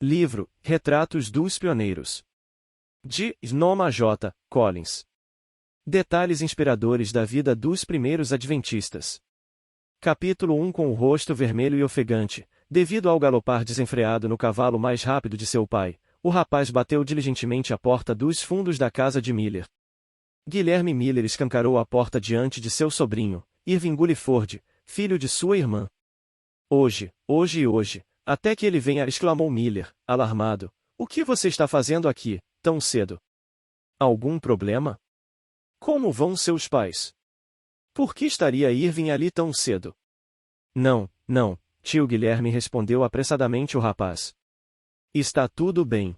Livro, Retratos dos Pioneiros. De Snoma J. Collins. Detalhes inspiradores da vida dos primeiros adventistas. Capítulo 1. Com o rosto vermelho e ofegante, devido ao galopar desenfreado no cavalo mais rápido de seu pai, o rapaz bateu diligentemente à porta dos fundos da casa de Miller. Guilherme Miller escancarou a porta diante de seu sobrinho, Irving Gulliford, filho de sua irmã. Hoje, até que ele venha, exclamou Miller, alarmado. O que você está fazendo aqui, tão cedo? Algum problema? Como vão seus pais? Por que estaria Irving ali tão cedo? Não, tio Guilherme, respondeu apressadamente o rapaz. Está tudo bem.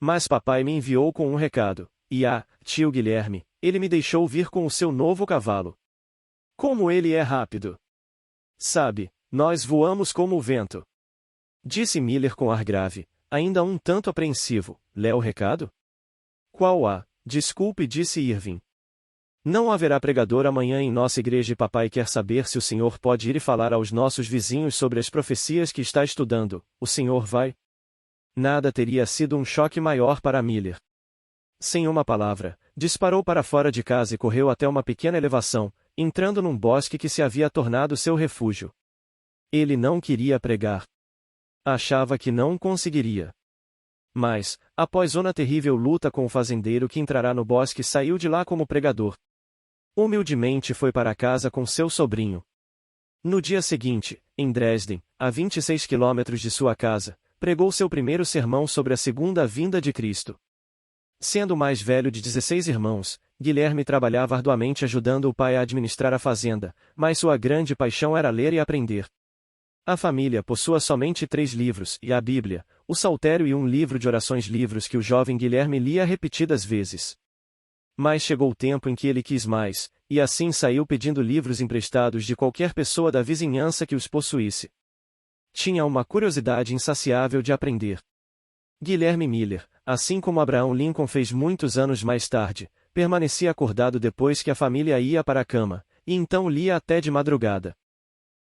Mas papai me enviou com um recado, e tio Guilherme, ele me deixou vir com o seu novo cavalo. Como ele é rápido! Sabe, nós voamos como o vento. Disse Miller com ar grave, ainda um tanto apreensivo. Lê o recado? Qual desculpe, disse Irving. Não haverá pregador amanhã em nossa igreja e papai quer saber se o senhor pode ir e falar aos nossos vizinhos sobre as profecias que está estudando. O senhor vai? Nada teria sido um choque maior para Miller. Sem uma palavra, disparou para fora de casa e correu até uma pequena elevação, entrando num bosque que se havia tornado seu refúgio. Ele não queria pregar. Achava que não conseguiria. Mas, após uma terrível luta com o fazendeiro que entrará no bosque, saiu de lá como pregador. Humildemente foi para casa com seu sobrinho. No dia seguinte, em Dresden, a 26 quilômetros de sua casa, pregou seu primeiro sermão sobre a segunda vinda de Cristo. Sendo o mais velho de 16 irmãos, Guilherme trabalhava arduamente ajudando o pai a administrar a fazenda, mas sua grande paixão era ler e aprender. A família possua somente 3 livros, e a Bíblia, o Saltério e um livro de orações, livros que o jovem Guilherme lia repetidas vezes. Mas chegou o tempo em que ele quis mais, e assim saiu pedindo livros emprestados de qualquer pessoa da vizinhança que os possuísse. Tinha uma curiosidade insaciável de aprender. Guilherme Miller, assim como Abraham Lincoln fez muitos anos mais tarde, permanecia acordado depois que a família ia para a cama, e então lia até de madrugada.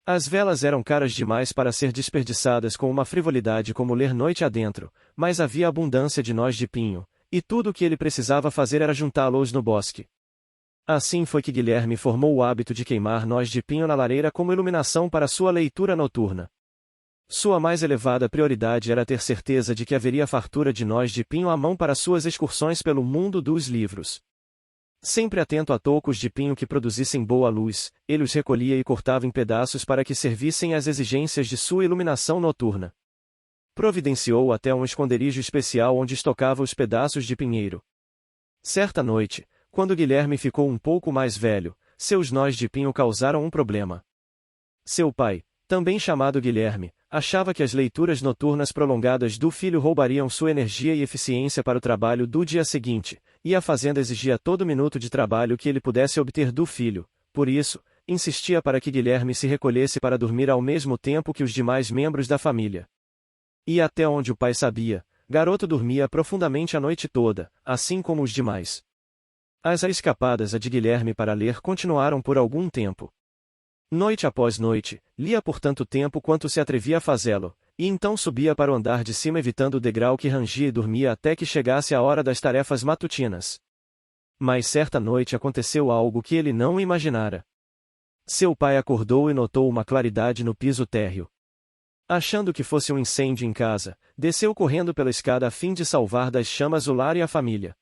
As velas eram caras demais para ser desperdiçadas com uma frivolidade como ler noite adentro, mas havia abundância de nós de pinho, e tudo o que ele precisava fazer era juntá-los no bosque. Assim foi que Guilherme formou o hábito de queimar nós de pinho na lareira como iluminação para sua leitura noturna. Sua mais elevada prioridade era ter certeza de que haveria fartura de nós de pinho à mão para suas excursões pelo mundo dos livros. Sempre atento a tocos de pinho que produzissem boa luz, ele os recolhia e cortava em pedaços para que servissem às exigências de sua iluminação noturna. Providenciou até um esconderijo especial onde estocava os pedaços de pinheiro. Certa noite, quando Guilherme ficou um pouco mais velho, seus nós de pinho causaram um problema. Seu pai, também chamado Guilherme, achava que as leituras noturnas prolongadas do filho roubariam sua energia e eficiência para o trabalho do dia seguinte, e a fazenda exigia todo minuto de trabalho que ele pudesse obter do filho. Por isso, insistia para que Guilherme se recolhesse para dormir ao mesmo tempo que os demais membros da família. E até onde o pai sabia, garoto dormia profundamente a noite toda, assim como os demais. As escapadas de Guilherme para ler continuaram por algum tempo. Noite após noite, lia por tanto tempo quanto se atrevia a fazê-lo, e então subia para o andar de cima evitando o degrau que rangia e dormia até que chegasse a hora das tarefas matutinas. Mas certa noite aconteceu algo que ele não imaginara. Seu pai acordou e notou uma claridade no piso térreo. Achando que fosse um incêndio em casa, desceu correndo pela escada a fim de salvar das chamas o lar e a família.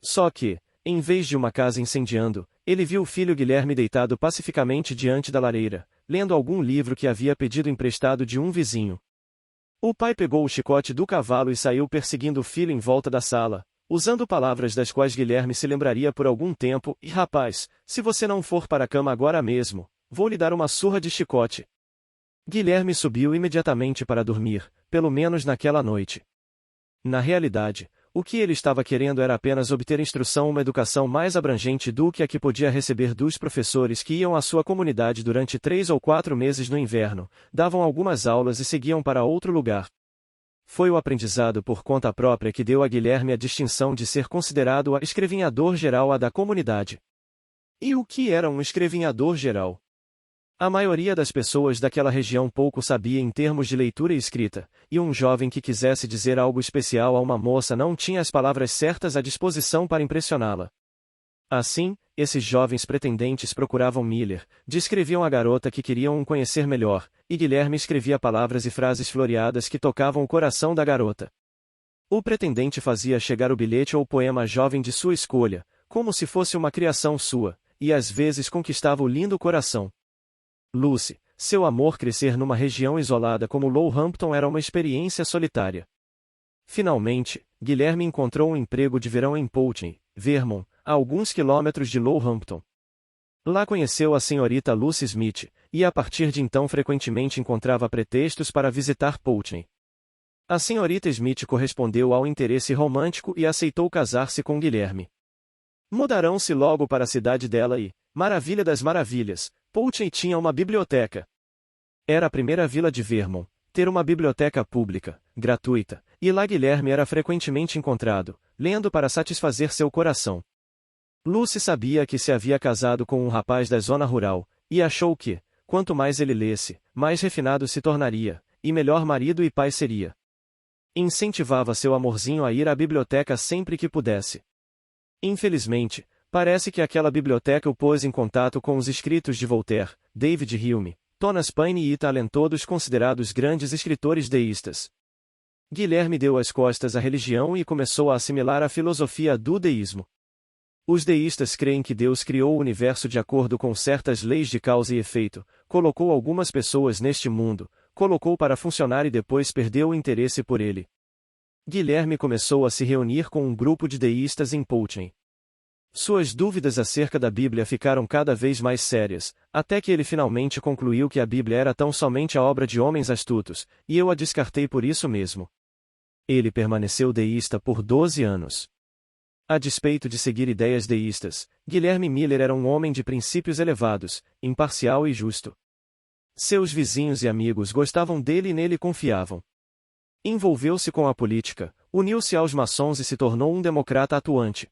Só que, em vez de uma casa incendiando, ele viu o filho Guilherme deitado pacificamente diante da lareira, lendo algum livro que havia pedido emprestado de um vizinho. O pai pegou o chicote do cavalo e saiu perseguindo o filho em volta da sala, usando palavras das quais Guilherme se lembraria por algum tempo. E rapaz, se você não for para a cama agora mesmo, vou lhe dar uma surra de chicote. Guilherme subiu imediatamente para dormir, pelo menos naquela noite. Na realidade, o que ele estava querendo era apenas obter instrução, uma educação mais abrangente do que a que podia receber dos professores que iam à sua comunidade durante 3 ou 4 meses no inverno, davam algumas aulas e seguiam para outro lugar. Foi o aprendizado por conta própria que deu a Guilherme a distinção de ser considerado o escrevinhador geral da comunidade. E o que era um escrevinhador geral? A maioria das pessoas daquela região pouco sabia em termos de leitura e escrita, e um jovem que quisesse dizer algo especial a uma moça não tinha as palavras certas à disposição para impressioná-la. Assim, esses jovens pretendentes procuravam Miller, descreviam a garota que queriam conhecer melhor, e Guilherme escrevia palavras e frases floreadas que tocavam o coração da garota. O pretendente fazia chegar o bilhete ou poema jovem de sua escolha, como se fosse uma criação sua, e às vezes conquistava o lindo coração. Lucy, seu amor crescer numa região isolada como Lowhampton era uma experiência solitária. Finalmente, Guilherme encontrou um emprego de verão em Pulteney, Vermont, a alguns quilômetros de Lowhampton. Lá conheceu a senhorita Lucy Smith, e a partir de então frequentemente encontrava pretextos para visitar Pulteney. A senhorita Smith correspondeu ao interesse romântico e aceitou casar-se com Guilherme. Mudarão-se logo para a cidade dela e, maravilha das maravilhas, Pulteney tinha uma biblioteca. Era a primeira vila de Vermont ter uma biblioteca pública, gratuita, e lá Guilherme era frequentemente encontrado, lendo para satisfazer seu coração. Lucy sabia que se havia casado com um rapaz da zona rural, e achou que, quanto mais ele lesse, mais refinado se tornaria, e melhor marido e pai seria. Incentivava seu amorzinho a ir à biblioteca sempre que pudesse. Infelizmente, parece que aquela biblioteca o pôs em contato com os escritos de Voltaire, David Hume, Thomas Paine e Italen, todos considerados grandes escritores deístas. Guilherme deu as costas à religião e começou a assimilar a filosofia do deísmo. Os deístas creem que Deus criou o universo de acordo com certas leis de causa e efeito, colocou algumas pessoas neste mundo, colocou para funcionar e depois perdeu o interesse por ele. Guilherme começou a se reunir com um grupo de deístas em Pulteney. Suas dúvidas acerca da Bíblia ficaram cada vez mais sérias, até que ele finalmente concluiu que a Bíblia era tão somente a obra de homens astutos, e eu a descartei por isso mesmo. Ele permaneceu deísta por 12 anos. A despeito de seguir ideias deístas, Guilherme Miller era um homem de princípios elevados, imparcial e justo. Seus vizinhos e amigos gostavam dele e nele confiavam. Envolveu-se com a política, uniu-se aos maçons e se tornou um democrata atuante.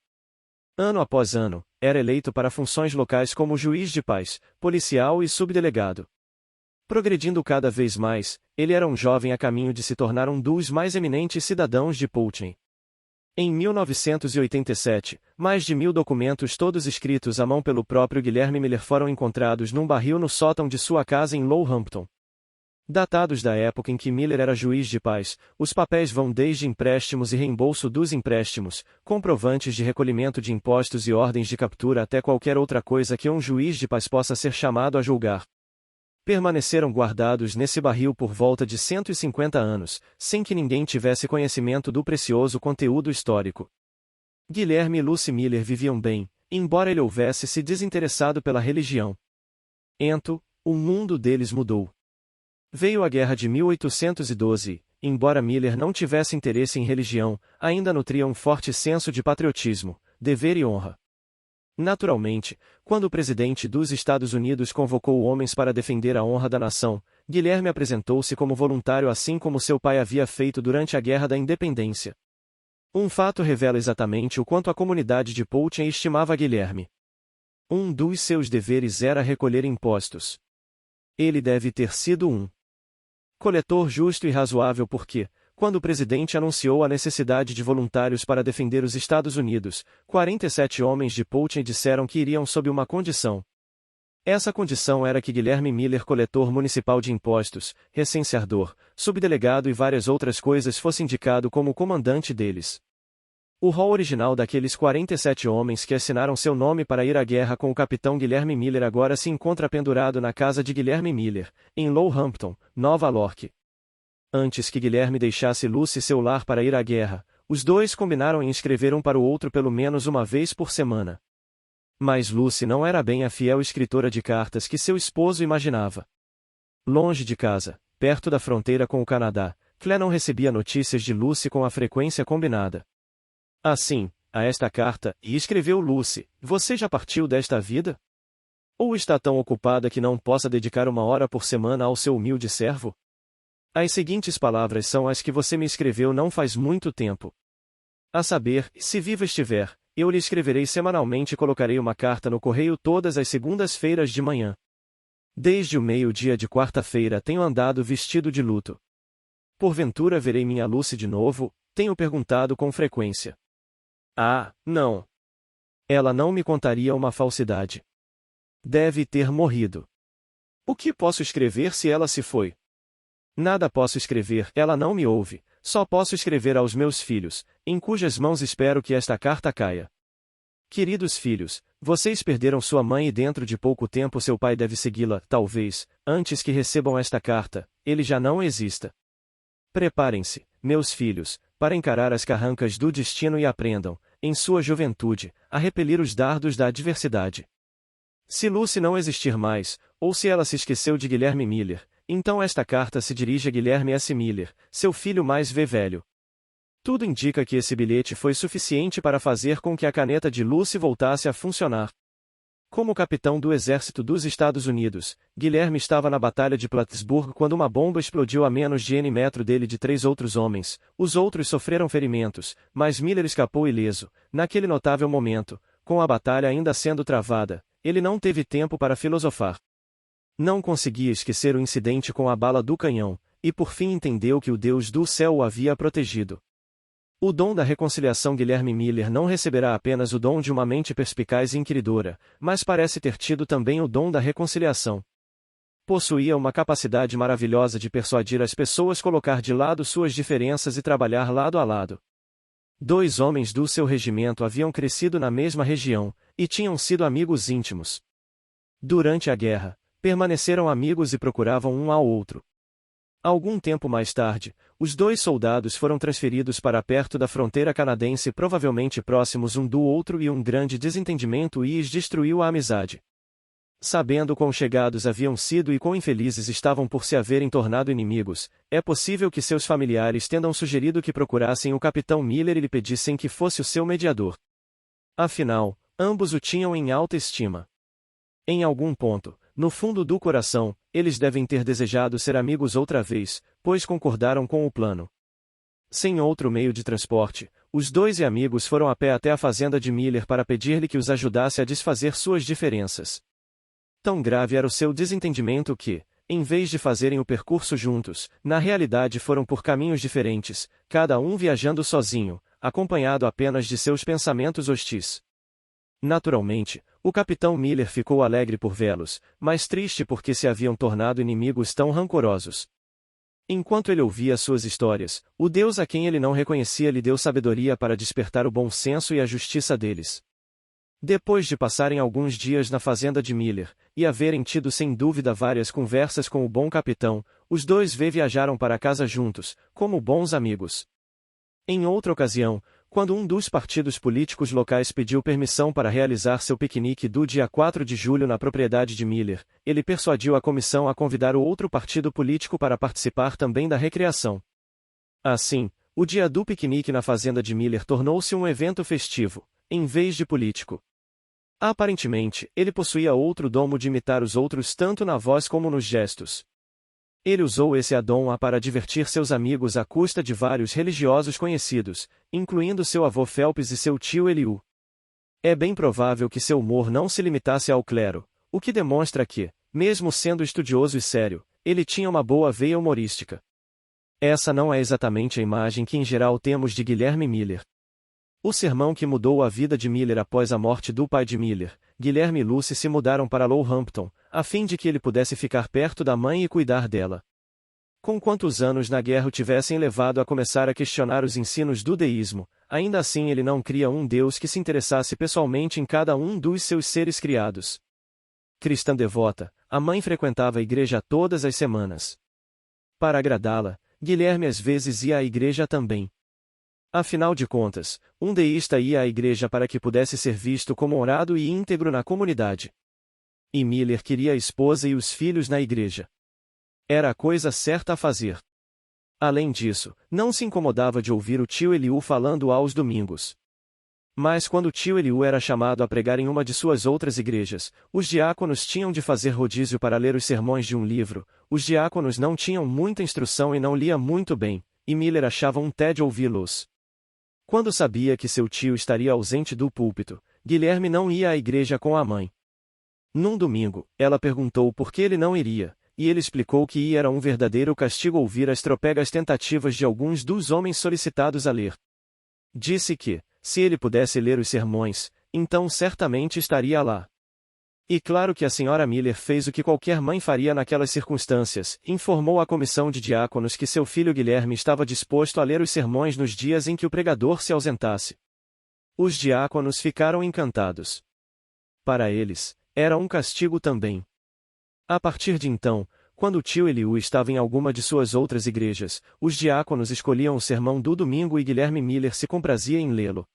Ano após ano, era eleito para funções locais como juiz de paz, policial e subdelegado. Progredindo cada vez mais, ele era um jovem a caminho de se tornar um dos mais eminentes cidadãos de Pulteney. Em 1987, mais de 1000 documentos todos escritos à mão pelo próprio Guilherme Miller foram encontrados num barril no sótão de sua casa em Lowhampton. Datados da época em que Miller era juiz de paz, os papéis vão desde empréstimos e reembolso dos empréstimos, comprovantes de recolhimento de impostos e ordens de captura até qualquer outra coisa que um juiz de paz possa ser chamado a julgar. Permaneceram guardados nesse barril por volta de 150 anos, sem que ninguém tivesse conhecimento do precioso conteúdo histórico. Guilherme e Lucy Miller viviam bem, embora ele houvesse se desinteressado pela religião. O mundo deles mudou. Veio a Guerra de 1812, e, embora Miller não tivesse interesse em religião, ainda nutria um forte senso de patriotismo, dever e honra. Naturalmente, quando o presidente dos Estados Unidos convocou homens para defender a honra da nação, Guilherme apresentou-se como voluntário assim como seu pai havia feito durante a Guerra da Independência. Um fato revela exatamente o quanto a comunidade de Pulteney estimava Guilherme. Um dos seus deveres era recolher impostos. Ele deve ter sido um coletor justo e razoável porque, quando o presidente anunciou a necessidade de voluntários para defender os Estados Unidos, 47 homens de Pulteney disseram que iriam sob uma condição. Essa condição era que Guilherme Miller, coletor municipal de impostos, recenseador, subdelegado e várias outras coisas, fosse indicado como comandante deles. O rol original daqueles 47 homens que assinaram seu nome para ir à guerra com o capitão Guilherme Miller agora se encontra pendurado na casa de Guilherme Miller, em Lowhampton, Nova York. Antes que Guilherme deixasse Lucy seu lar para ir à guerra, os dois combinaram em escrever um para o outro pelo menos uma vez por semana. Mas Lucy não era bem a fiel escritora de cartas que seu esposo imaginava. Longe de casa, perto da fronteira com o Canadá, Claire não recebia notícias de Lucy com a frequência combinada. Assim, a esta carta, e escreveu Lucy: "Você já partiu desta vida? Ou está tão ocupada que não possa dedicar 1 hora por semana ao seu humilde servo? As seguintes palavras são as que você me escreveu não faz muito tempo. A saber, se viva estiver, eu lhe escreverei semanalmente e colocarei uma carta no correio todas as segundas-feiras de manhã. Desde o meio-dia de quarta-feira tenho andado vestido de luto. Porventura verei minha Lucy de novo? Tenho perguntado com frequência. Ah, não. Ela não me contaria uma falsidade. Deve ter morrido. O que posso escrever se ela se foi? Nada posso escrever, ela não me ouve, só posso escrever aos meus filhos, em cujas mãos espero que esta carta caia. Queridos filhos, vocês perderam sua mãe e dentro de pouco tempo seu pai deve segui-la, talvez, antes que recebam esta carta, ele já não exista. Preparem-se, meus filhos, para encarar as carrancas do destino e aprendam, em sua juventude, a repelir os dardos da adversidade. Se Lucy não existir mais, ou se ela se esqueceu de Guilherme Miller, então esta carta se dirige a Guilherme S. Miller, seu filho mais velho. Tudo indica que esse bilhete foi suficiente para fazer com que a caneta de Lucy voltasse a funcionar. Como capitão do Exército dos Estados Unidos, Guilherme estava na Batalha de Plattsburgh quando uma bomba explodiu a menos de N metro dele e de 3 outros homens. Os outros sofreram ferimentos, mas Miller escapou ileso. Naquele notável momento, com a batalha ainda sendo travada, ele não teve tempo para filosofar. Não conseguia esquecer o incidente com a bala do canhão, e por fim entendeu que o Deus do céu o havia protegido. O dom da reconciliação. Guilherme Miller não receberá apenas o dom de uma mente perspicaz e inquiridora, mas parece ter tido também o dom da reconciliação. Possuía uma capacidade maravilhosa de persuadir as pessoas, colocar de lado suas diferenças e trabalhar lado a lado. 2 homens do seu regimento haviam crescido na mesma região, e tinham sido amigos íntimos. Durante a guerra, permaneceram amigos e procuravam um ao outro. Algum tempo mais tarde, os 2 soldados foram transferidos para perto da fronteira canadense, provavelmente próximos um do outro, e um grande desentendimento os destruiu a amizade. Sabendo quão chegados haviam sido e quão infelizes estavam por se haverem tornado inimigos, é possível que seus familiares tenham sugerido que procurassem o capitão Miller e lhe pedissem que fosse o seu mediador. Afinal, ambos o tinham em alta estima. Em algum ponto, no fundo do coração, eles devem ter desejado ser amigos outra vez, pois concordaram com o plano. Sem outro meio de transporte, os 2 amigos foram a pé até a fazenda de Miller para pedir-lhe que os ajudasse a desfazer suas diferenças. Tão grave era o seu desentendimento que, em vez de fazerem o percurso juntos, na realidade foram por caminhos diferentes, cada um viajando sozinho, acompanhado apenas de seus pensamentos hostis. Naturalmente, o capitão Miller ficou alegre por vê-los, mas triste porque se haviam tornado inimigos tão rancorosos. Enquanto ele ouvia suas histórias, o Deus a quem ele não reconhecia lhe deu sabedoria para despertar o bom senso e a justiça deles. Depois de passarem alguns dias na fazenda de Miller, e haverem tido sem dúvida várias conversas com o bom capitão, os 2 viajaram para casa juntos, como bons amigos. Em outra ocasião, quando um dos partidos políticos locais pediu permissão para realizar seu piquenique do dia 4 de julho na propriedade de Miller, ele persuadiu a comissão a convidar o outro partido político para participar também da recreação. Assim, o dia do piquenique na fazenda de Miller tornou-se um evento festivo, em vez de político. Aparentemente, ele possuía outro dom de imitar os outros tanto na voz como nos gestos. Ele usou esse dom para divertir seus amigos à custa de vários religiosos conhecidos, incluindo seu avô Phelps e seu tio Eliú. É bem provável que seu humor não se limitasse ao clero, o que demonstra que, mesmo sendo estudioso e sério, ele tinha uma boa veia humorística. Essa não é exatamente a imagem que em geral temos de Guilherme Miller. O sermão que mudou a vida de Miller após a morte do pai de Miller, Guilherme e Lucy se mudaram para Lowhampton, a fim de que ele pudesse ficar perto da mãe e cuidar dela. Com quantos anos na guerra o tivessem levado a começar a questionar os ensinos do deísmo, ainda assim ele não cria um Deus que se interessasse pessoalmente em cada um dos seus seres criados. Cristã devota, a mãe frequentava a igreja todas as semanas. Para agradá-la, Guilherme às vezes ia à igreja também. Afinal de contas, um deísta ia à igreja para que pudesse ser visto como honrado e íntegro na comunidade. E Miller queria a esposa e os filhos na igreja. Era a coisa certa a fazer. Além disso, não se incomodava de ouvir o tio Eliú falando aos domingos. Mas quando o tio Eliú era chamado a pregar em uma de suas outras igrejas, os diáconos tinham de fazer rodízio para ler os sermões de um livro. Os diáconos não tinham muita instrução e não lia muito bem, e Miller achava um tédio ouvi-los. Quando sabia que seu tio estaria ausente do púlpito, Guilherme não ia à igreja com a mãe. Num domingo, ela perguntou por que ele não iria, e ele explicou que ir era um verdadeiro castigo ouvir as tropegas tentativas de alguns dos homens solicitados a ler. Disse que, se ele pudesse ler os sermões, então certamente estaria lá. E claro que a senhora Miller fez o que qualquer mãe faria naquelas circunstâncias, informou à comissão de diáconos que seu filho Guilherme estava disposto a ler os sermões nos dias em que o pregador se ausentasse. Os diáconos ficaram encantados. Para eles, era um castigo também. A partir de então, quando o tio Eliú estava em alguma de suas outras igrejas, os diáconos escolhiam o sermão do domingo e Guilherme Miller se comprazia em lê-lo.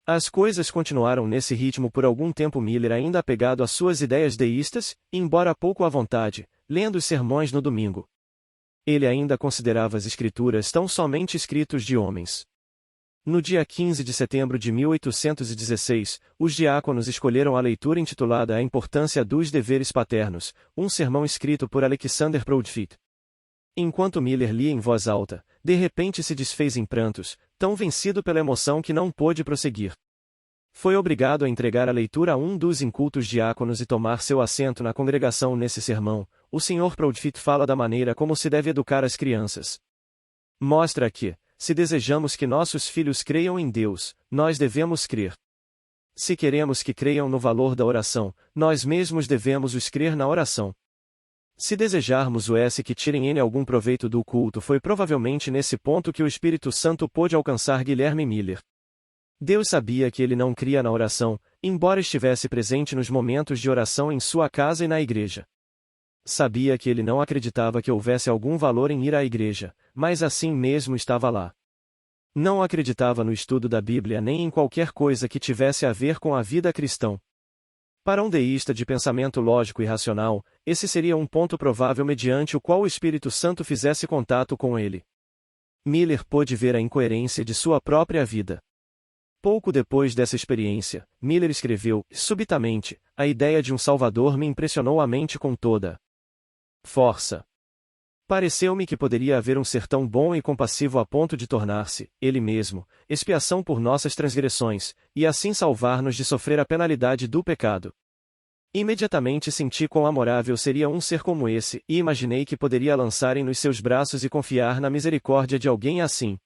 As coisas continuaram nesse ritmo por algum tempo. Miller, ainda apegado às suas ideias deístas, embora pouco à vontade, lendo os sermões no domingo. Ele ainda considerava as escrituras tão somente escritos de homens. No dia 15 de setembro de 1816, os diáconos escolheram a leitura intitulada A Importância dos Deveres Paternos, um sermão escrito por Alexander Proudfit. Enquanto Miller lia em voz alta, de repente se desfez em prantos, tão vencido pela emoção que não pôde prosseguir. Foi obrigado a entregar a leitura a um dos incultos diáconos e tomar seu assento na congregação. Nesse sermão, o Sr. Proudfit fala da maneira como se deve educar as crianças. Mostra que, se desejamos que nossos filhos creiam em Deus, nós devemos crer. Se queremos que creiam no valor da oração, nós mesmos devemos os crer na oração. Se desejarmos que tirem ele algum proveito do culto, foi provavelmente nesse ponto que o Espírito Santo pôde alcançar Guilherme Miller. Deus sabia que ele não cria na oração, embora estivesse presente nos momentos de oração em sua casa e na igreja. Sabia que ele não acreditava que houvesse algum valor em ir à igreja, mas assim mesmo estava lá. Não acreditava no estudo da Bíblia nem em qualquer coisa que tivesse a ver com a vida cristã. Para um deísta de pensamento lógico e racional, esse seria um ponto provável mediante o qual o Espírito Santo fizesse contato com ele. Miller pôde ver a incoerência de sua própria vida. Pouco depois dessa experiência, Miller escreveu: subitamente, a ideia de um Salvador me impressionou a mente com toda força. Pareceu-me que poderia haver um ser tão bom e compassivo a ponto de tornar-se, ele mesmo, expiação por nossas transgressões, e assim salvar-nos de sofrer a penalidade do pecado. Imediatamente senti quão amorável seria um ser como esse, e imaginei que poderia lançar-em nos seus braços e confiar na misericórdia de alguém assim.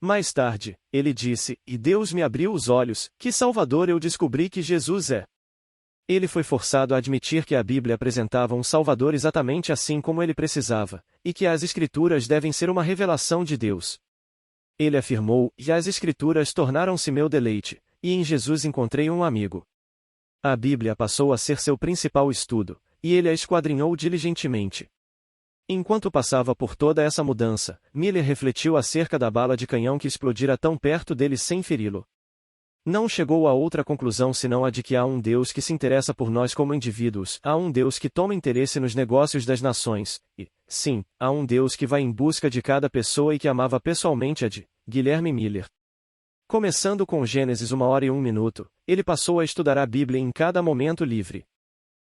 Mais tarde, ele disse, e Deus me abriu os olhos, que Salvador eu descobri que Jesus é. Ele foi forçado a admitir que a Bíblia apresentava um Salvador exatamente assim como ele precisava, e que as Escrituras devem ser uma revelação de Deus. Ele afirmou, e as Escrituras tornaram-se meu deleite, e em Jesus encontrei um amigo. A Bíblia passou a ser seu principal estudo, e ele a esquadrinhou diligentemente. Enquanto passava por toda essa mudança, Miller refletiu acerca da bala de canhão que explodira tão perto dele sem feri-lo. Não chegou a outra conclusão senão a de que há um Deus que se interessa por nós como indivíduos, há um Deus que toma interesse nos negócios das nações, e, sim, há um Deus que vai em busca de cada pessoa e que amava pessoalmente a de Guilherme Miller. Começando com Gênesis 1h01, ele passou a estudar a Bíblia em cada momento livre.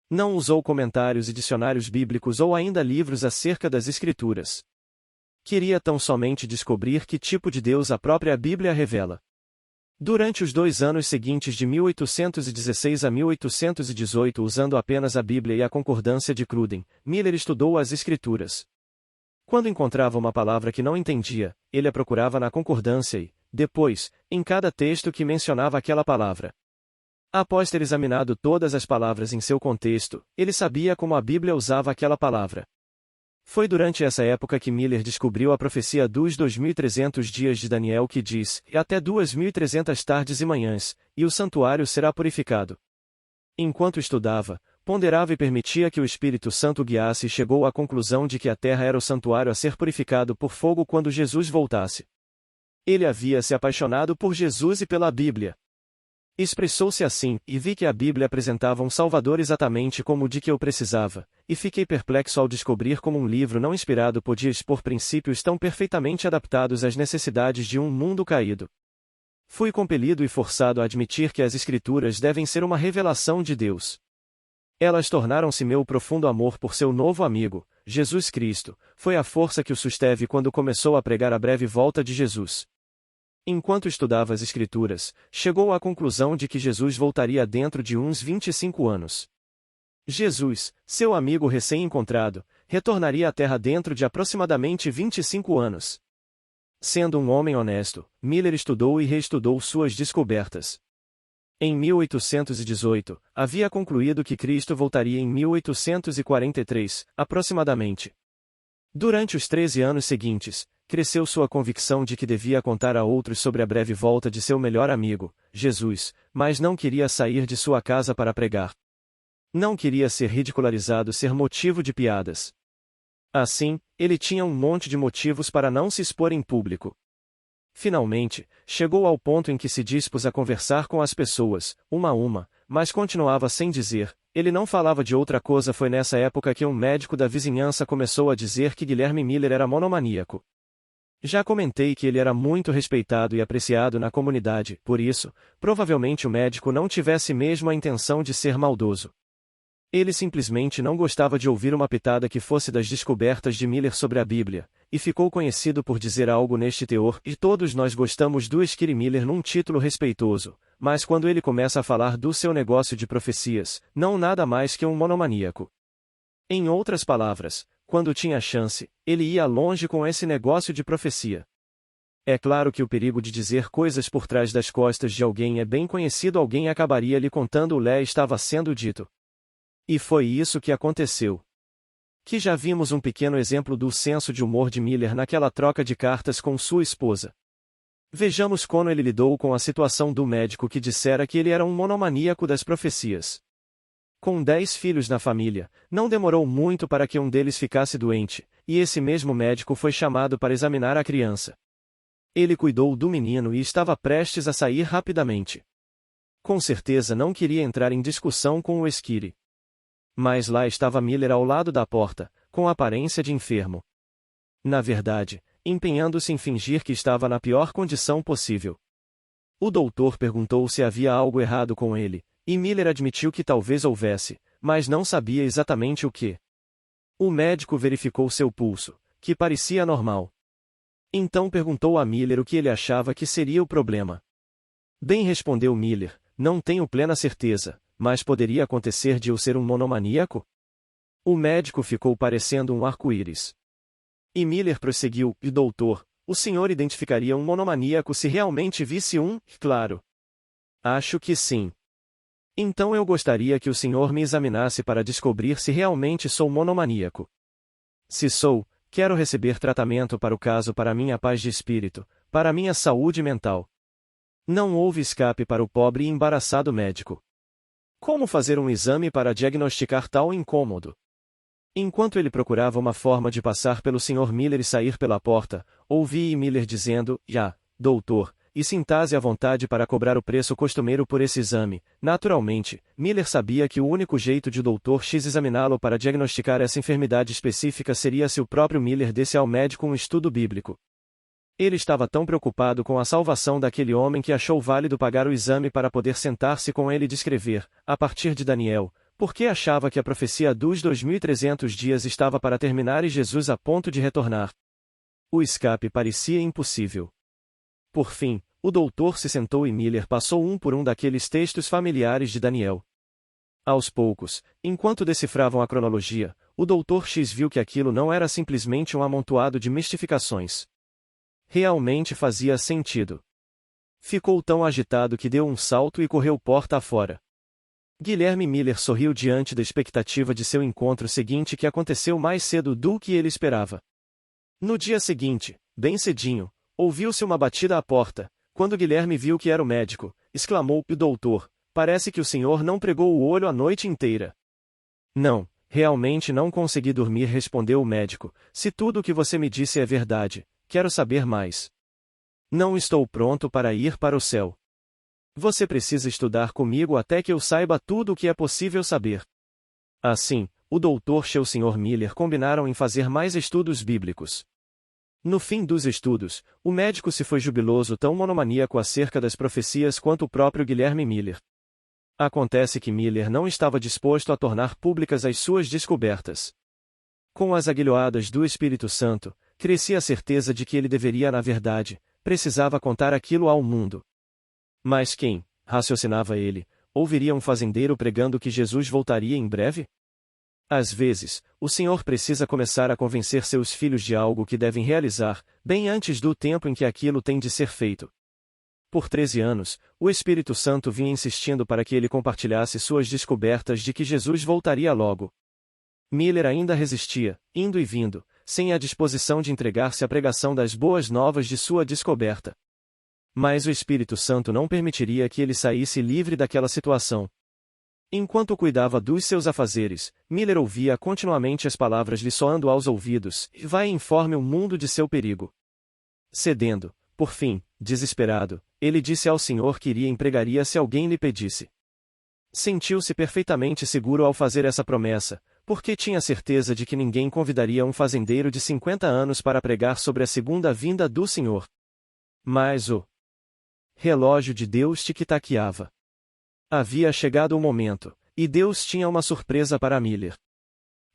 Não usou comentários e dicionários bíblicos ou ainda livros acerca das Escrituras. Queria tão somente descobrir que tipo de Deus a própria Bíblia revela. Durante os 2 anos seguintes de 1816 a 1818, usando apenas a Bíblia e a concordância de Cruden, Miller estudou as Escrituras. Quando encontrava uma palavra que não entendia, ele a procurava na concordância e, depois, em cada texto que mencionava aquela palavra. Após ter examinado todas as palavras em seu contexto, ele sabia como a Bíblia usava aquela palavra. Foi durante essa época que Miller descobriu a profecia dos 2300 dias de Daniel que diz, e até 2300 tardes e manhãs, e o santuário será purificado. Enquanto estudava, ponderava e permitia que o Espírito Santo guiasse e chegou à conclusão de que a terra era o santuário a ser purificado por fogo quando Jesus voltasse. Ele havia se apaixonado por Jesus e pela Bíblia. Expressou-se assim, e vi que a Bíblia apresentava um Salvador exatamente como o de que eu precisava, e fiquei perplexo ao descobrir como um livro não inspirado podia expor princípios tão perfeitamente adaptados às necessidades de um mundo caído. Fui compelido e forçado a admitir que as Escrituras devem ser uma revelação de Deus. Elas tornaram-se meu profundo amor por seu novo amigo, Jesus Cristo, foi a força que o susteve quando começou a pregar a breve volta de Jesus. Enquanto estudava as Escrituras, chegou à conclusão de que Jesus voltaria dentro de uns 25 anos. Jesus, seu amigo recém-encontrado, retornaria à Terra dentro de aproximadamente 25 anos. Sendo um homem honesto, Miller estudou e reestudou suas descobertas. Em 1818, havia concluído que Cristo voltaria em 1843, aproximadamente. Durante os 13 anos seguintes, cresceu sua convicção de que devia contar a outros sobre a breve volta de seu melhor amigo, Jesus, mas não queria sair de sua casa para pregar. Não queria ser ridicularizado, ser motivo de piadas. Assim, ele tinha um monte de motivos para não se expor em público. Finalmente, chegou ao ponto em que se dispôs a conversar com as pessoas, uma a uma, mas continuava sem dizer. Ele não falava de outra coisa. Foi nessa época que um médico da vizinhança começou a dizer que Guilherme Miller era monomaníaco. Já comentei que ele era muito respeitado e apreciado na comunidade, por isso, provavelmente o médico não tivesse mesmo a intenção de ser maldoso. Ele simplesmente não gostava de ouvir uma pitada que fosse das descobertas de Miller sobre a Bíblia, e ficou conhecido por dizer algo neste teor, e todos nós gostamos do Skyrie Miller num título respeitoso, mas quando ele começa a falar do seu negócio de profecias, não nada mais que um monomaníaco. Em outras palavras, quando tinha chance, ele ia longe com esse negócio de profecia. É claro que o perigo de dizer coisas por trás das costas de alguém é bem conhecido. Alguém acabaria lhe contando o lé estava sendo dito. E foi isso que aconteceu. Que já vimos um pequeno exemplo do senso de humor de Miller naquela troca de cartas com sua esposa. Vejamos como ele lidou com a situação do médico que dissera que ele era um monomaníaco das profecias. Com 10 filhos na família, não demorou muito para que um deles ficasse doente, e esse mesmo médico foi chamado para examinar a criança. Ele cuidou do menino e estava prestes a sair rapidamente. Com certeza não queria entrar em discussão com o Skyrie. Mas lá estava Miller ao lado da porta, com aparência de enfermo. Na verdade, empenhando-se em fingir que estava na pior condição possível. O doutor perguntou se havia algo errado com ele, e Miller admitiu que talvez houvesse, mas não sabia exatamente o que. O médico verificou seu pulso, que parecia normal. Então perguntou a Miller o que ele achava que seria o problema. Bem, respondeu Miller, não tenho plena certeza, mas poderia acontecer de eu ser um monomaníaco? O médico ficou parecendo um arco-íris. E Miller prosseguiu, e doutor, o senhor identificaria um monomaníaco se realmente visse um? Claro. Acho que sim. Então eu gostaria que o senhor me examinasse para descobrir se realmente sou monomaníaco. Se sou, quero receber tratamento para o caso, para minha paz de espírito, para minha saúde mental. Não houve escape para o pobre e embaraçado médico. Como fazer um exame para diagnosticar tal incômodo? Enquanto ele procurava uma forma de passar pelo Sr. Miller e sair pela porta, ouvi Miller dizendo, doutor, e sinta-se à vontade para cobrar o preço costumeiro por esse exame. Naturalmente, Miller sabia que o único jeito de o Dr. X examiná-lo para diagnosticar essa enfermidade específica seria se o próprio Miller desse ao médico um estudo bíblico. Ele estava tão preocupado com a salvação daquele homem que achou válido pagar o exame para poder sentar-se com ele e descrever, a partir de Daniel, porque achava que a profecia dos 2300 dias estava para terminar e Jesus a ponto de retornar. O escape parecia impossível. Por fim, o doutor se sentou e Miller passou um por um daqueles textos familiares de Daniel. Aos poucos, enquanto decifravam a cronologia, o Dr. X viu que aquilo não era simplesmente um amontoado de mistificações. Realmente fazia sentido. Ficou tão agitado que deu um salto e correu porta afora. Guilherme Miller sorriu diante da expectativa de seu encontro seguinte, que aconteceu mais cedo do que ele esperava. No dia seguinte, bem cedinho, ouviu-se uma batida à porta. Quando Guilherme viu que era o médico, exclamou, doutor, parece que o senhor não pregou o olho a noite inteira. Não, realmente não consegui dormir, respondeu o médico. Se tudo o que você me disse é verdade, quero saber mais. Não estou pronto para ir para o céu. Você precisa estudar comigo até que eu saiba tudo o que é possível saber. Assim, o Dr. X e o Sr. Miller combinaram em fazer mais estudos bíblicos. No fim dos estudos, o médico se foi jubiloso, tão monomaníaco acerca das profecias quanto o próprio Guilherme Miller. Acontece que Miller não estava disposto a tornar públicas as suas descobertas. Com as aguilhoadas do Espírito Santo, crescia a certeza de que ele deveria, na verdade, precisava contar aquilo ao mundo. Mas quem, raciocinava ele, ouviria um fazendeiro pregando que Jesus voltaria em breve? Às vezes, o Senhor precisa começar a convencer seus filhos de algo que devem realizar, bem antes do tempo em que aquilo tem de ser feito. Por 13 anos, o Espírito Santo vinha insistindo para que ele compartilhasse suas descobertas de que Jesus voltaria logo. Miller ainda resistia, indo e vindo, sem a disposição de entregar-se à pregação das boas novas de sua descoberta. Mas o Espírito Santo não permitiria que ele saísse livre daquela situação. Enquanto cuidava dos seus afazeres, Miller ouvia continuamente as palavras lhe soando aos ouvidos: "Vai e informe o mundo de seu perigo." Cedendo, por fim, desesperado, ele disse ao Senhor que iria e pregaria se alguém lhe pedisse. Sentiu-se perfeitamente seguro ao fazer essa promessa, porque tinha certeza de que ninguém convidaria um fazendeiro de 50 anos para pregar sobre a segunda vinda do Senhor. Mas o relógio de Deus tic-taqueava. Havia chegado o momento, e Deus tinha uma surpresa para Miller.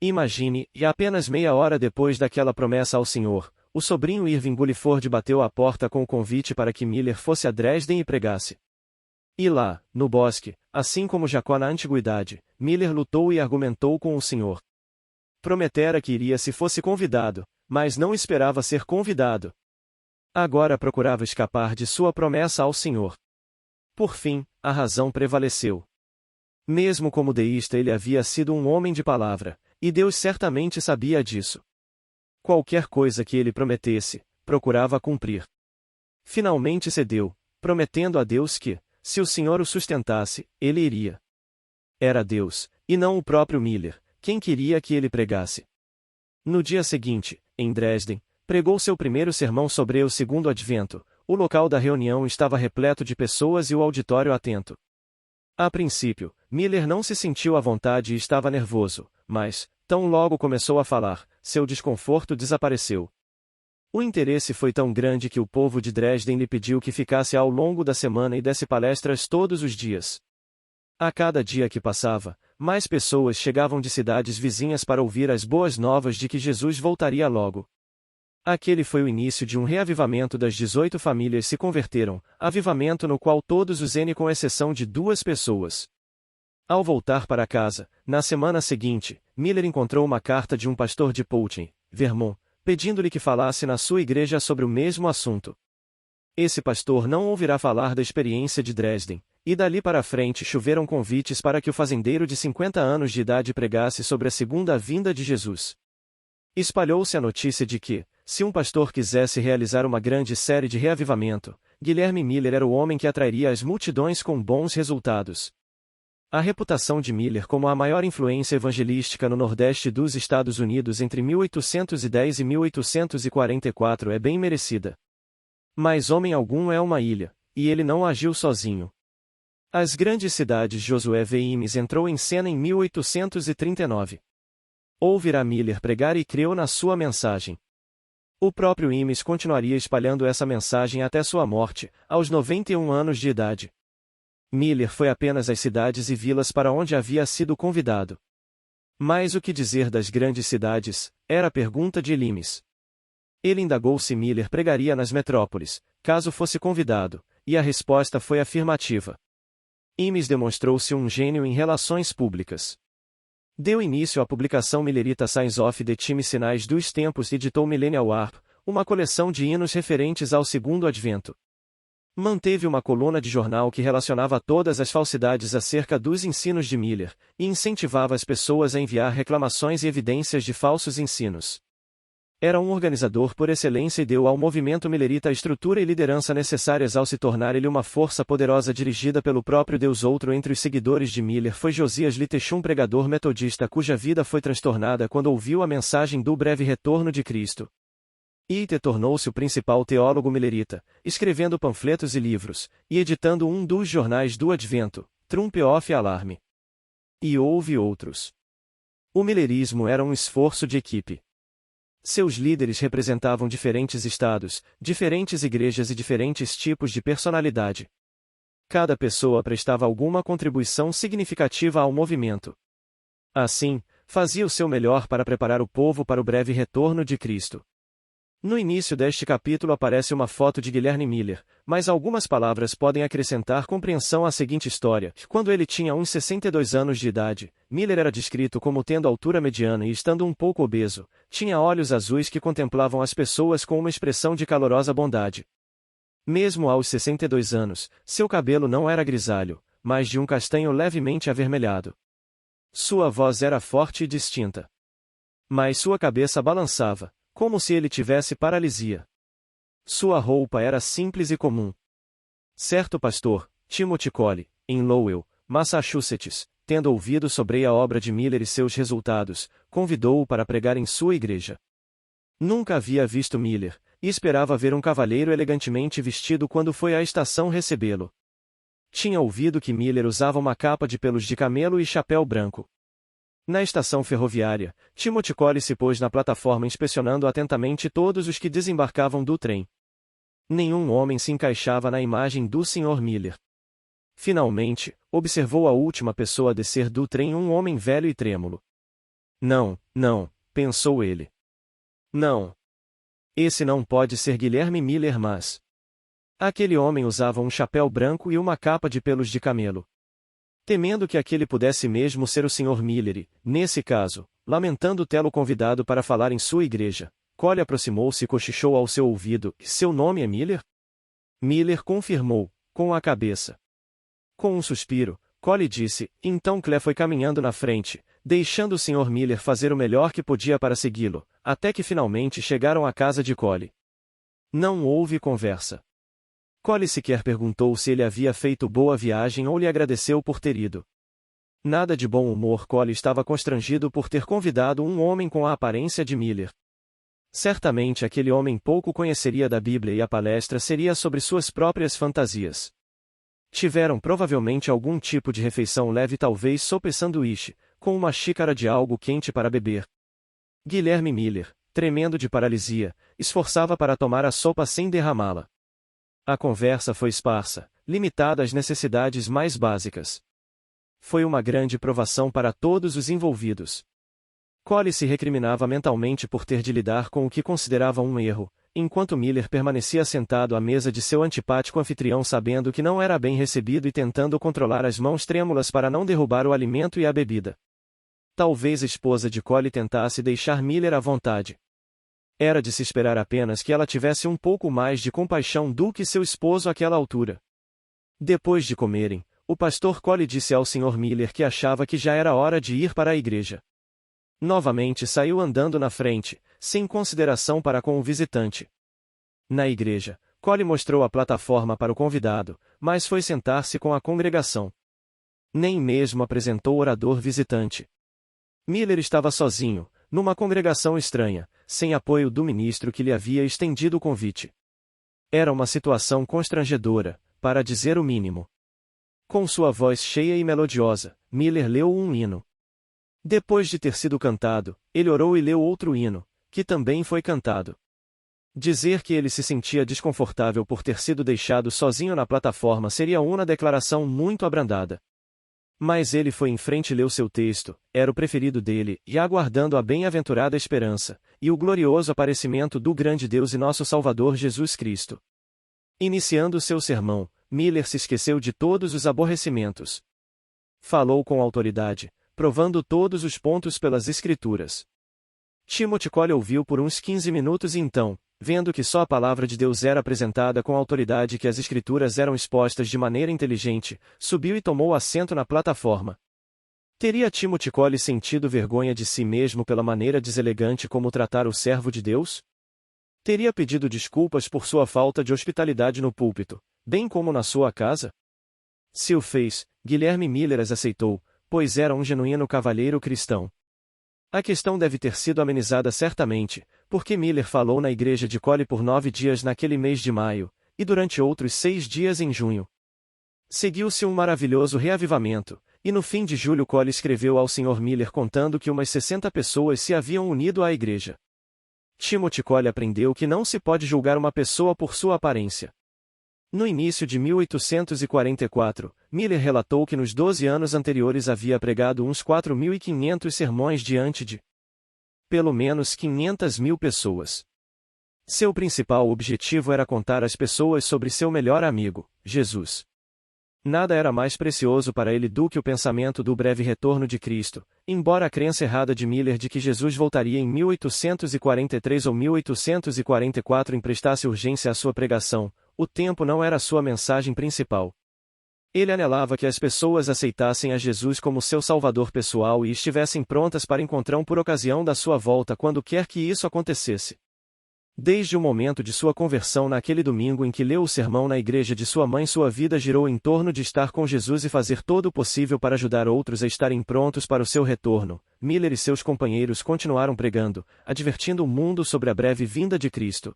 Imagine, e apenas meia hora depois daquela promessa ao Senhor, o sobrinho Irving Bulliford bateu à porta com o convite para que Miller fosse a Dresden e pregasse. E lá, no bosque, assim como Jacó na antiguidade, Miller lutou e argumentou com o Senhor. Prometera que iria se fosse convidado, mas não esperava ser convidado. Agora procurava escapar de sua promessa ao Senhor. Por fim, a razão prevaleceu. Mesmo como deísta, ele havia sido um homem de palavra, e Deus certamente sabia disso. Qualquer coisa que ele prometesse, procurava cumprir. Finalmente cedeu, prometendo a Deus que, se o Senhor o sustentasse, ele iria. Era Deus, e não o próprio Miller, quem queria que ele pregasse. No dia seguinte, em Dresden, pregou seu primeiro sermão sobre o segundo advento. O local da reunião estava repleto de pessoas e o auditório atento. A princípio, Miller não se sentiu à vontade e estava nervoso, mas, tão logo começou a falar, seu desconforto desapareceu. O interesse foi tão grande que o povo de Dresden lhe pediu que ficasse ao longo da semana e desse palestras todos os dias. A cada dia que passava, mais pessoas chegavam de cidades vizinhas para ouvir as boas novas de que Jesus voltaria logo. Aquele foi o início de um reavivamento. Das 18 famílias se converteram, avivamento no qual todos os N com exceção de 2 pessoas. Ao voltar para casa, na semana seguinte, Miller encontrou uma carta de um pastor de Poultney, Vermont, pedindo-lhe que falasse na sua igreja sobre o mesmo assunto. Esse pastor não ouvirá falar da experiência de Dresden, e dali para frente choveram convites para que o fazendeiro de 50 anos de idade pregasse sobre a segunda vinda de Jesus. Espalhou-se a notícia de que, se um pastor quisesse realizar uma grande série de reavivamento, Guilherme Miller era o homem que atrairia as multidões com bons resultados. A reputação de Miller como a maior influência evangelística no Nordeste dos Estados Unidos entre 1810 e 1844 é bem merecida. Mas homem algum é uma ilha, e ele não agiu sozinho. As grandes cidades. Josué V. Imes entrou em cena em 1839. Ouvirá Miller pregar e creu na sua mensagem. O próprio Imes continuaria espalhando essa mensagem até sua morte, aos 91 anos de idade. Miller foi apenas às cidades e vilas para onde havia sido convidado. Mas o que dizer das grandes cidades, era a pergunta de Imes. Ele indagou se Miller pregaria nas metrópoles, caso fosse convidado, e a resposta foi afirmativa. Imes demonstrou-se um gênio em relações públicas. Deu início à publicação Millerita Signs of the Times, Sinais dos Tempos, e editou Millennial Harp, uma coleção de hinos referentes ao segundo advento. Manteve uma coluna de jornal que relacionava todas as falsidades acerca dos ensinos de Miller, e incentivava as pessoas a enviar reclamações e evidências de falsos ensinos. Era um organizador por excelência e deu ao movimento millerita a estrutura e liderança necessárias ao se tornar ele uma força poderosa dirigida pelo próprio Deus. Outro entre os seguidores de Miller foi Josias Litech, um pregador metodista cuja vida foi transtornada quando ouviu a mensagem do breve retorno de Cristo. Ite tornou-se o principal teólogo millerita, escrevendo panfletos e livros, e editando um dos jornais do Advento, Trump of Alarm. E houve outros. O millerismo era um esforço de equipe. Seus líderes representavam diferentes estados, diferentes igrejas e diferentes tipos de personalidade. Cada pessoa prestava alguma contribuição significativa ao movimento. Assim, fazia o seu melhor para preparar o povo para o breve retorno de Cristo. No início deste capítulo aparece uma foto de Guilherme Miller, mas algumas palavras podem acrescentar compreensão à seguinte história. Quando ele tinha uns 62 anos de idade, Miller era descrito como tendo altura mediana e estando um pouco obeso, tinha olhos azuis que contemplavam as pessoas com uma expressão de calorosa bondade. Mesmo aos 62 anos, seu cabelo não era grisalho, mas de um castanho levemente avermelhado. Sua voz era forte e distinta. Mas sua cabeça balançava, como se ele tivesse paralisia. Sua roupa era simples e comum. Certo pastor, Timothy Cole, em Lowell, Massachusetts, tendo ouvido sobre a obra de Miller e seus resultados, convidou-o para pregar em sua igreja. Nunca havia visto Miller, e esperava ver um cavalheiro elegantemente vestido quando foi à estação recebê-lo. Tinha ouvido que Miller usava uma capa de pelos de camelo e chapéu branco. Na estação ferroviária, Timothy Cole se pôs na plataforma inspecionando atentamente todos os que desembarcavam do trem. Nenhum homem se encaixava na imagem do Sr. Miller. Finalmente, observou a última pessoa a descer do trem, um homem velho e trêmulo. Não, pensou ele. Não. Esse não pode ser Guilherme Miller, mas... Aquele homem usava um chapéu branco e uma capa de pelos de camelo. Temendo que aquele pudesse mesmo ser o Sr. Miller e, nesse caso, lamentando tê-lo convidado para falar em sua igreja, Cole aproximou-se e cochichou ao seu ouvido: "Seu nome é Miller?" Miller confirmou, com a cabeça. Com um suspiro, Cole disse, então Clé foi caminhando na frente, deixando o Sr. Miller fazer o melhor que podia para segui-lo, até que finalmente chegaram à casa de Cole. Não houve conversa. Cole sequer perguntou se ele havia feito boa viagem ou lhe agradeceu por ter ido. Nada de bom humor. Cole estava constrangido por ter convidado um homem com a aparência de Miller. Certamente aquele homem pouco conheceria da Bíblia e a palestra seria sobre suas próprias fantasias. Tiveram provavelmente algum tipo de refeição leve, talvez sopa e sanduíche, com uma xícara de algo quente para beber. Guilherme Miller, tremendo de paralisia, esforçava para tomar a sopa sem derramá-la. A conversa foi esparsa, limitada às necessidades mais básicas. Foi uma grande provação para todos os envolvidos. Cole se recriminava mentalmente por ter de lidar com o que considerava um erro, enquanto Miller permanecia sentado à mesa de seu antipático anfitrião, sabendo que não era bem recebido e tentando controlar as mãos trêmulas para não derrubar o alimento e a bebida. Talvez a esposa de Cole tentasse deixar Miller à vontade. Era de se esperar apenas que ela tivesse um pouco mais de compaixão do que seu esposo àquela altura. Depois de comerem, o pastor Cole disse ao Sr. Miller que achava que já era hora de ir para a igreja. Novamente saiu andando na frente, sem consideração para com o visitante. Na igreja, Cole mostrou a plataforma para o convidado, mas foi sentar-se com a congregação. Nem mesmo apresentou o orador visitante. Miller estava sozinho, numa congregação estranha, sem apoio do ministro que lhe havia estendido o convite. Era uma situação constrangedora, para dizer o mínimo. Com sua voz cheia e melodiosa, Miller leu um hino. Depois de ter sido cantado, ele orou e leu outro hino, que também foi cantado. Dizer que ele se sentia desconfortável por ter sido deixado sozinho na plataforma seria uma declaração muito abrandada. Mas ele foi em frente e leu seu texto, era o preferido dele, e aguardando a bem-aventurada esperança, e o glorioso aparecimento do grande Deus e nosso Salvador Jesus Cristo. Iniciando seu sermão, Miller se esqueceu de todos os aborrecimentos. Falou com autoridade, provando todos os pontos pelas Escrituras. Timothy Cole ouviu por uns 15 minutos e então, vendo que só a palavra de Deus era apresentada com autoridade e que as Escrituras eram expostas de maneira inteligente, subiu e tomou assento na plataforma. Teria Timothy Cole sentido vergonha de si mesmo pela maneira deselegante como tratar o servo de Deus? Teria pedido desculpas por sua falta de hospitalidade no púlpito, bem como na sua casa? Se o fez, Guilherme Miller as aceitou, pois era um genuíno cavalheiro cristão. A questão deve ter sido amenizada certamente, porque Miller falou na igreja de Cole por 9 dias naquele mês de maio, e durante outros 6 dias em junho. Seguiu-se um maravilhoso reavivamento, e no fim de julho Cole escreveu ao Sr. Miller contando que umas 60 pessoas se haviam unido à igreja. Timothy Cole aprendeu que não se pode julgar uma pessoa por sua aparência. No início de 1844, Miller relatou que nos 12 anos anteriores havia pregado uns 4.500 sermões diante de pelo menos 500.000 pessoas. Seu principal objetivo era contar às pessoas sobre seu melhor amigo, Jesus. Nada era mais precioso para ele do que o pensamento do breve retorno de Cristo, embora a crença errada de Miller de que Jesus voltaria em 1843 ou 1844 emprestasse urgência à sua pregação. O tempo não era sua mensagem principal. Ele anelava que as pessoas aceitassem a Jesus como seu salvador pessoal e estivessem prontas para encontrá-lo por ocasião da sua volta quando quer que isso acontecesse. Desde o momento de sua conversão naquele domingo em que leu o sermão na igreja de sua mãe, sua vida girou em torno de estar com Jesus e fazer todo o possível para ajudar outros a estarem prontos para o seu retorno. Miller e seus companheiros continuaram pregando, advertindo o mundo sobre a breve vinda de Cristo.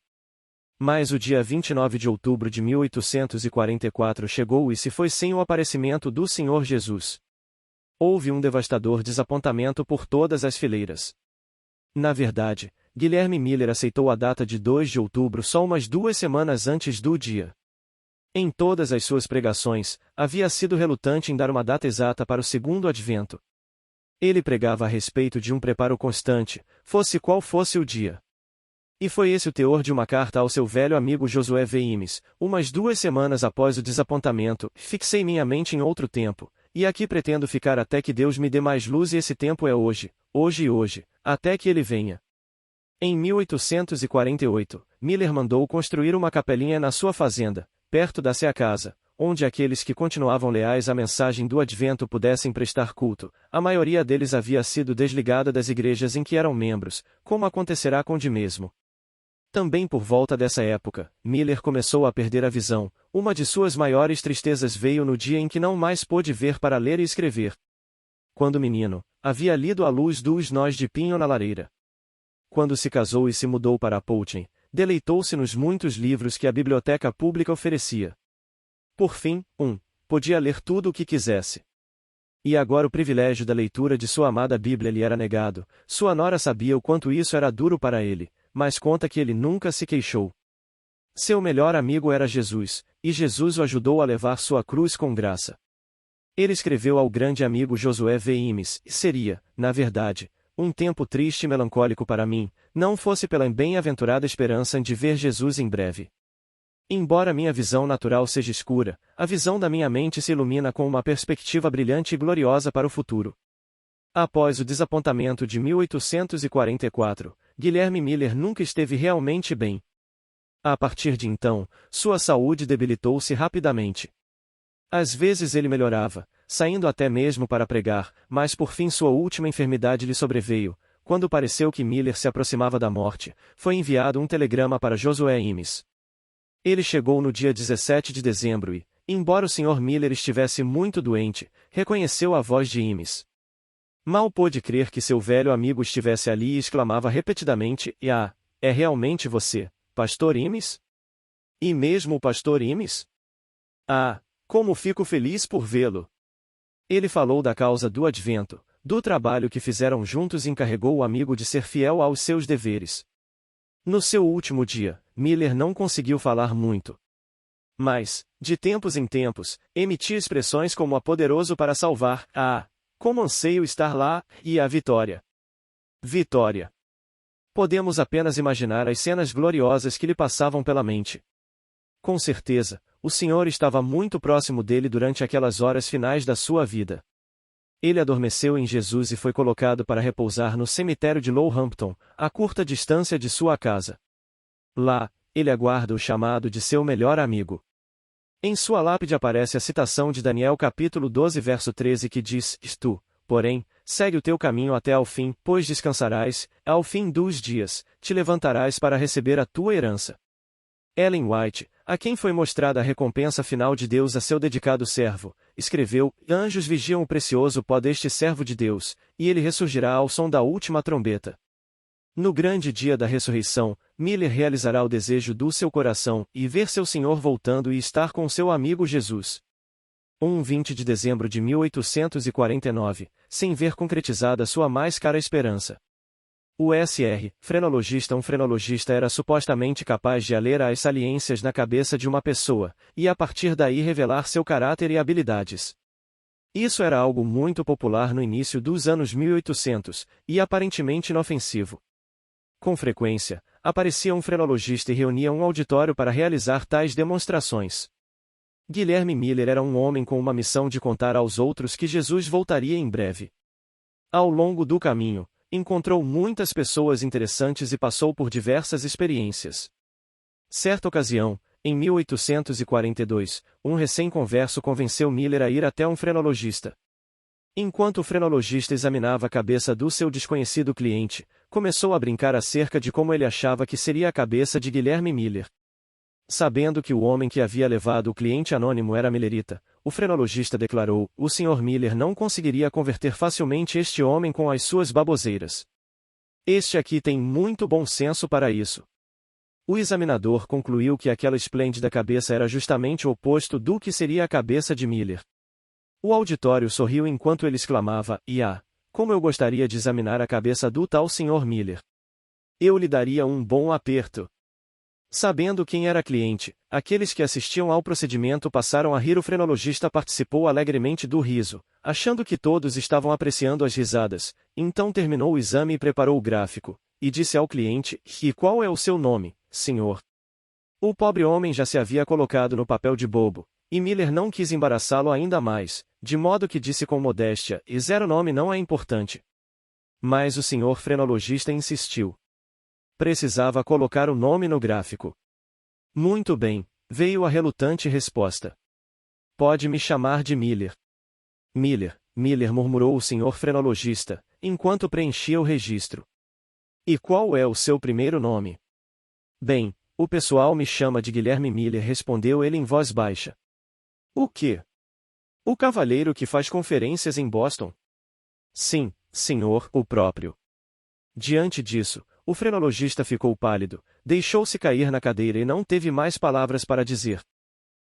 Mas o dia 29 de outubro de 1844 chegou e se foi sem o aparecimento do Senhor Jesus. Houve um devastador desapontamento por todas as fileiras. Na verdade, Guilherme Miller aceitou a data de 2 de outubro só umas 2 semanas antes do dia. Em todas as suas pregações, havia sido relutante em dar uma data exata para o segundo advento. Ele pregava a respeito de um preparo constante, fosse qual fosse o dia. E foi esse o teor de uma carta ao seu velho amigo Josué V. Imes, umas 2 semanas após o desapontamento. Fixei minha mente em outro tempo, e aqui pretendo ficar até que Deus me dê mais luz, e esse tempo é hoje, hoje e hoje, até que ele venha. Em 1848, Miller mandou construir uma capelinha na sua fazenda, perto da sua casa, onde aqueles que continuavam leais à mensagem do Advento pudessem prestar culto. A maioria deles havia sido desligada das igrejas em que eram membros, como acontecerá com Di mesmo. Também por volta dessa época, Miller começou a perder a visão. Uma de suas maiores tristezas veio no dia em que não mais pôde ver para ler e escrever. Quando menino, havia lido A Luz dos Nós de Pinho na Lareira. Quando se casou e se mudou para Poughton, deleitou-se nos muitos livros que a biblioteca pública oferecia. Por fim, podia ler tudo o que quisesse. E agora o privilégio da leitura de sua amada Bíblia lhe era negado. Sua nora sabia o quanto isso era duro para ele, mas conta que ele nunca se queixou. Seu melhor amigo era Jesus, e Jesus o ajudou a levar sua cruz com graça. Ele escreveu ao grande amigo Josué V. Imes, e seria, na verdade, um tempo triste e melancólico para mim, não fosse pela bem-aventurada esperança de ver Jesus em breve. Embora minha visão natural seja escura, a visão da minha mente se ilumina com uma perspectiva brilhante e gloriosa para o futuro. Após o desapontamento de 1844, Guilherme Miller nunca esteve realmente bem. A partir de então, sua saúde debilitou-se rapidamente. Às vezes ele melhorava, saindo até mesmo para pregar, mas por fim sua última enfermidade lhe sobreveio. Quando pareceu que Miller se aproximava da morte, foi enviado um telegrama para Josué Imes. Ele chegou no dia 17 de dezembro e, embora o Sr. Miller estivesse muito doente, reconheceu a voz de Imes. Mal pôde crer que seu velho amigo estivesse ali e exclamava repetidamente: é realmente você, Pastor Imes? E mesmo o Pastor Imes? Como fico feliz por vê-lo! Ele falou da causa do Advento, do trabalho que fizeram juntos e encarregou o amigo de ser fiel aos seus deveres. No seu último dia, Miller não conseguiu falar muito. Mas, de tempos em tempos, emitia expressões como a poderoso para salvar, como anseio estar lá, e a vitória. Vitória. Podemos apenas imaginar as cenas gloriosas que lhe passavam pela mente. Com certeza, o Senhor estava muito próximo dele durante aquelas horas finais da sua vida. Ele adormeceu em Jesus e foi colocado para repousar no cemitério de Lowhampton, a curta distância de sua casa. Lá, ele aguarda o chamado de seu melhor amigo. Em sua lápide aparece a citação de Daniel capítulo 12 verso 13 que diz: Tu, porém, segue o teu caminho até ao fim, pois descansarás, ao fim dos dias, te levantarás para receber a tua herança. Ellen White, a quem foi mostrada a recompensa final de Deus a seu dedicado servo, escreveu: Anjos vigiam o precioso pó deste servo de Deus, e ele ressurgirá ao som da última trombeta. No grande dia da ressurreição, Miller realizará o desejo do seu coração, e ver seu Senhor voltando e estar com seu amigo Jesus. 20 de dezembro de 1849, sem ver concretizada sua mais cara esperança. O Sr. frenologista. Um frenologista era supostamente capaz de ler as saliências na cabeça de uma pessoa, e a partir daí revelar seu caráter e habilidades. Isso era algo muito popular no início dos anos 1800, e aparentemente inofensivo. Com frequência, aparecia um frenologista e reunia um auditório para realizar tais demonstrações. Guilherme Miller era um homem com uma missão de contar aos outros que Jesus voltaria em breve. Ao longo do caminho, encontrou muitas pessoas interessantes e passou por diversas experiências. Certa ocasião, em 1842, um recém-converso convenceu Miller a ir até um frenologista. Enquanto o frenologista examinava a cabeça do seu desconhecido cliente, começou a brincar acerca de como ele achava que seria a cabeça de Guilherme Miller. Sabendo que o homem que havia levado o cliente anônimo era millerita, o frenologista declarou: o Sr. Miller não conseguiria converter facilmente este homem com as suas baboseiras. Este aqui tem muito bom senso para isso. O examinador concluiu que aquela esplêndida cabeça era justamente o oposto do que seria a cabeça de Miller. O auditório sorriu enquanto ele exclamava: como eu gostaria de examinar a cabeça do tal Sr. Miller. Eu lhe daria um bom aperto. Sabendo quem era cliente, aqueles que assistiam ao procedimento passaram a rir. O frenologista participou alegremente do riso, achando que todos estavam apreciando as risadas. Então terminou o exame e preparou o gráfico, e disse ao cliente: e qual é o seu nome, senhor? O pobre homem já se havia colocado no papel de bobo, e Miller não quis embaraçá-lo ainda mais, de modo que disse com modéstia: e zero nome não é importante. Mas o senhor frenologista insistiu. Precisava colocar o nome no gráfico. Muito bem, veio a relutante resposta. Pode me chamar de Miller. Miller, murmurou o senhor frenologista, enquanto preenchia o registro. E qual é o seu primeiro nome? Bem, o pessoal me chama de Guilherme Miller, respondeu ele em voz baixa. O quê? O cavalheiro que faz conferências em Boston? Sim, senhor, o próprio. Diante disso, o frenologista ficou pálido, deixou-se cair na cadeira e não teve mais palavras para dizer.